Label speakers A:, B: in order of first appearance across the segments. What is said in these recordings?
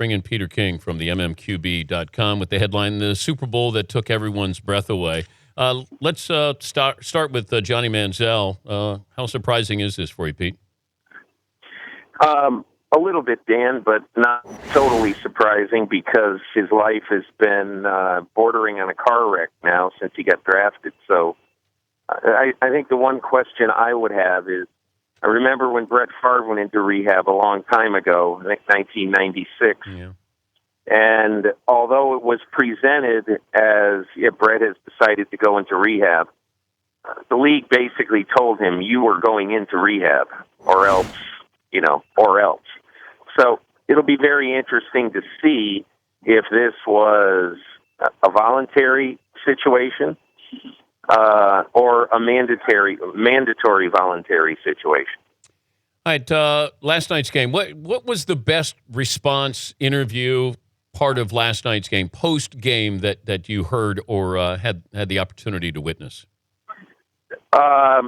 A: bring in Peter King from the MMQB.com with the headline, The Super Bowl That Took Everyone's Breath Away. Let's start with Johnny Manziel. How surprising is this for you, Pete?
B: A little bit, Dan, but not totally surprising because his life has been bordering on a car wreck now since he got drafted. So I think the one question I would have is, I remember when Brett Favre went into rehab a long time ago, I think 1996.
A: Yeah.
B: And although it was presented as, Brett has decided to go into rehab, the league basically told him, you are going into rehab or else. So it'll be very interesting to see if this was a voluntary situation or a mandatory voluntary situation.
A: All right, last night's game. What was the best response interview part of last night's game, post game that you heard or had the opportunity to witness?
B: I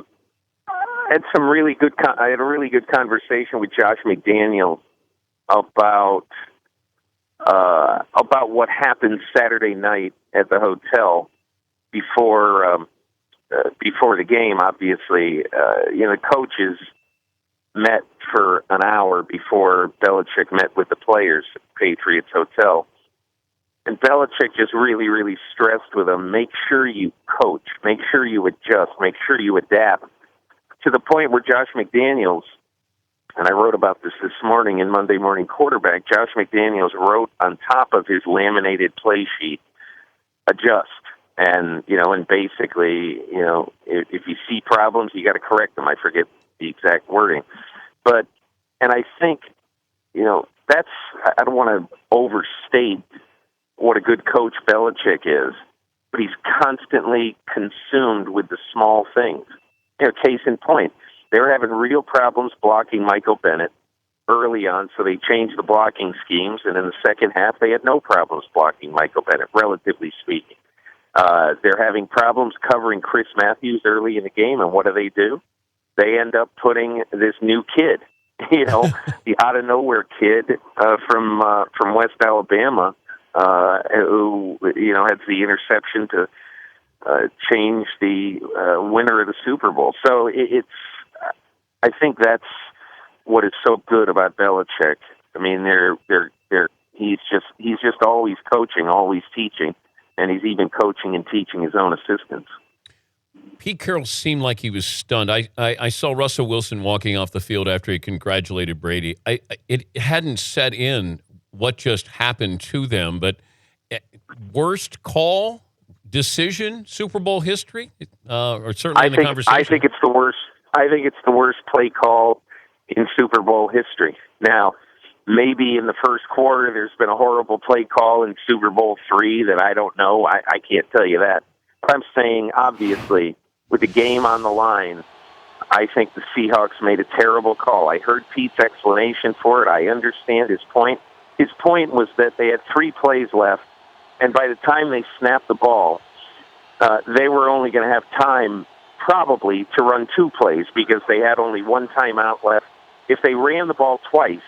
B: had some really good. I had a really good conversation with Josh McDaniels about what happened Saturday night at the hotel before the game. Obviously, the coaches met for an hour before Belichick met with the players at Patriots Hotel. And Belichick just really, really stressed with them, make sure you coach, make sure you adjust, make sure you adapt, to the point where Josh McDaniels, and I wrote about this morning in Monday Morning Quarterback, Josh McDaniels wrote on top of his laminated play sheet, adjust. And, and basically, if you see problems, you got to correct them. I forget the exact wording. And I think, I don't want to overstate what a good coach Belichick is, but he's constantly consumed with the small things. Case in point, they were having real problems blocking Michael Bennett early on, so they changed the blocking schemes, and in the second half, they had no problems blocking Michael Bennett, relatively speaking. They're having problems covering Chris Matthews early in the game, and what do? They end up putting this new kid, the out-of-nowhere kid from West Alabama, who, had the interception to change the winner of the Super Bowl. So I think that's what is so good about Belichick. I mean, he's just always coaching, always teaching, and he's even coaching and teaching his own assistants.
A: Pete Carroll seemed like he was stunned. I saw Russell Wilson walking off the field after he congratulated Brady. It hadn't set in what just happened to them, but worst call, decision, Super Bowl history, or certainly in the conversation?
B: I think it's the worst. I think it's the worst play call in Super Bowl history. Now, maybe in the first quarter there's been a horrible play call in Super Bowl III that I don't know. I can't tell you that. But I'm saying, obviously, with the game on the line, I think the Seahawks made a terrible call. I heard Pete's explanation for it. I understand his point. His point was that they had 3 plays left, and by the time they snapped the ball, they were only going to have time probably to run 2 plays because they had only 1 timeout left. If they ran the ball twice,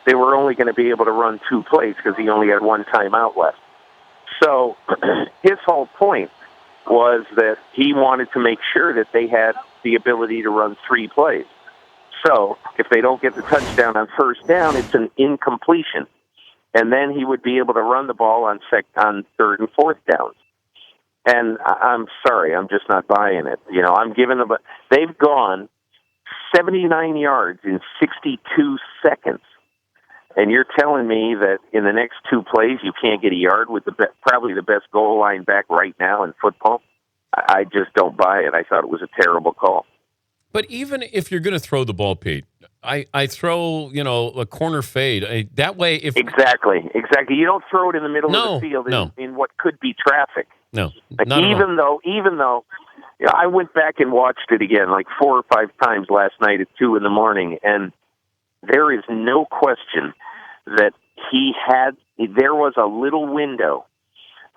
B: they were only going to be able to run 2 plays because he only had 1 timeout left. So his whole point was that he wanted to make sure that they had the ability to run 3 plays. So if they don't get the touchdown on first down, it's an incompletion. And then he would be able to run the ball on 3rd and 4th downs. And I'm sorry, I'm just not buying it. I'm giving them they've gone 79 yards in 62 seconds. And you're telling me that in the next 2 plays you can't get a yard with probably the best goal line back right now in football? I just don't buy it. I thought it was a terrible call.
A: But even if you're going to throw the ball, Pete, I throw, a corner fade. That way, if
B: Exactly. You don't throw it in the middle of the field in what could be traffic.
A: No,
B: even though, I went back and watched it again like 4 or 5 times last night at 2 a.m, and there is no question that there was a little window.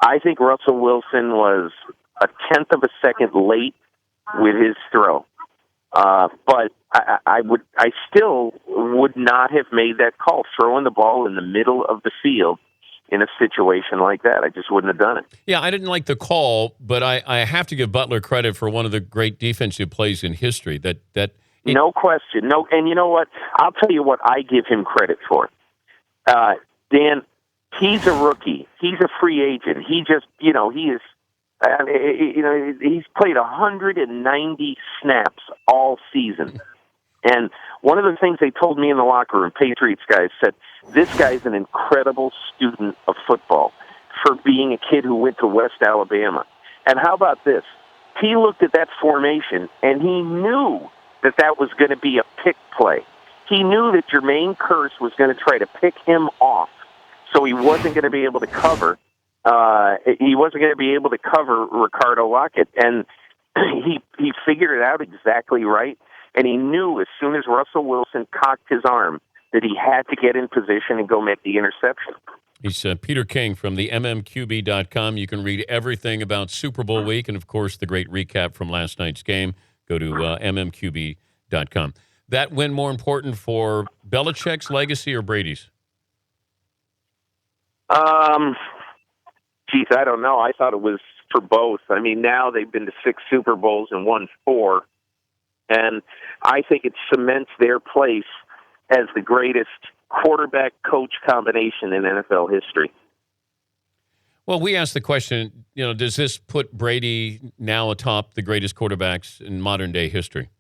B: I think Russell Wilson was a tenth of a second late with his throw. But I still would not have made that call, throwing the ball in the middle of the field in a situation like that. I just wouldn't have done it.
A: Yeah, I didn't like the call, but I have to give Butler credit for one of the great defensive plays in history.
B: No question. No, and you know what? I'll tell you what I give him credit for. Dan, he's a rookie. He's a free agent. He just, he is. He's played 190 snaps all season. And one of the things they told me in the locker room, Patriots guys said, this guy's an incredible student of football for being a kid who went to West Alabama. And how about this? He looked at that formation, and he knew that was going to be a pick play. He knew that Jermaine Kearse was going to try to pick him off, so he wasn't going to be able to cover. He wasn't going to be able to cover Ricardo Lockett, and he figured it out exactly right. And he knew as soon as Russell Wilson cocked his arm that he had to get in position and go make the interception.
A: He's Peter King from the MMQB.com. You can read everything about Super Bowl week and, of course, the great recap from last night's game. Go to MMQB.com. That win more important for Belichick's legacy or Brady's?
B: Geez, I don't know. I thought it was for both. I mean, now they've been to 6 Super Bowls and won 4. And I think it cements their place as the greatest quarterback-coach combination in NFL history.
A: Well, we asked the question, does this put Brady now atop the greatest quarterbacks in modern-day history?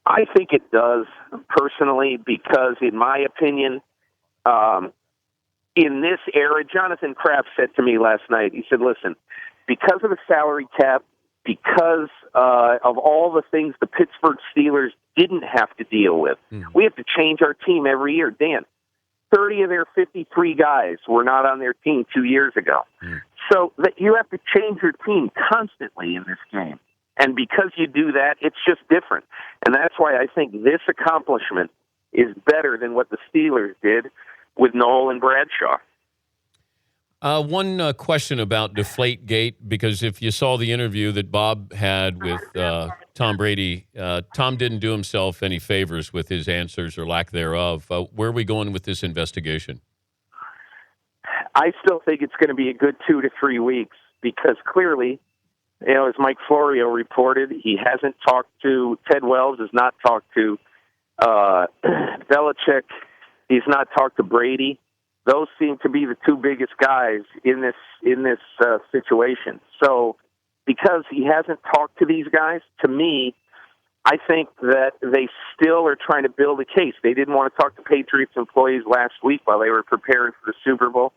B: I think it does, personally, because, in my opinion, in this era, Jonathan Kraft said to me last night, he said, listen, because of the salary cap, because of all the things the Pittsburgh Steelers didn't have to deal with, we have to change our team every year. Dan, 30 of their 53 guys were not on their team 2 years ago. So that you have to change your team constantly in this game. And because you do that, it's just different. And that's why I think this accomplishment is better than what the Steelers did with Noel and Bradshaw.
A: One question about Deflategate, because if you saw the interview that Bob had with Tom Brady, Tom didn't do himself any favors with his answers or lack thereof. Where are we going with this investigation?
B: I still think it's going to be a good 2 to 3 weeks because clearly, as Mike Florio reported, he hasn't talked to Ted Wells, has not talked to Belichick, he's not talked to Brady. Those seem to be the 2 biggest guys in this situation. So, because he hasn't talked to these guys, to me, I think that they still are trying to build a case. They didn't want to talk to Patriots employees last week while they were preparing for the Super Bowl.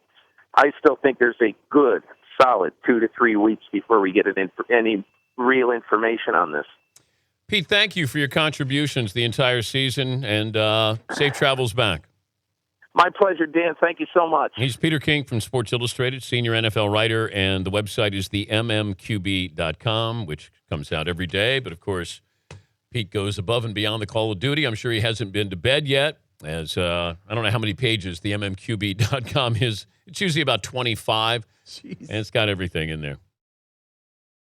B: I still think there's a good, solid 2 to 3 weeks before we get any real information on this.
A: Pete, thank you for your contributions the entire season, and safe travels back.
B: My pleasure, Dan. Thank you so much.
A: He's Peter King from Sports Illustrated, senior NFL writer, and the website is the MMQB.com, which comes out every day. But, of course, Pete goes above and beyond the call of duty. I'm sure he hasn't been to bed yet, as I don't know how many pages the MMQB.com is. It's usually about 25, and it's got everything in there.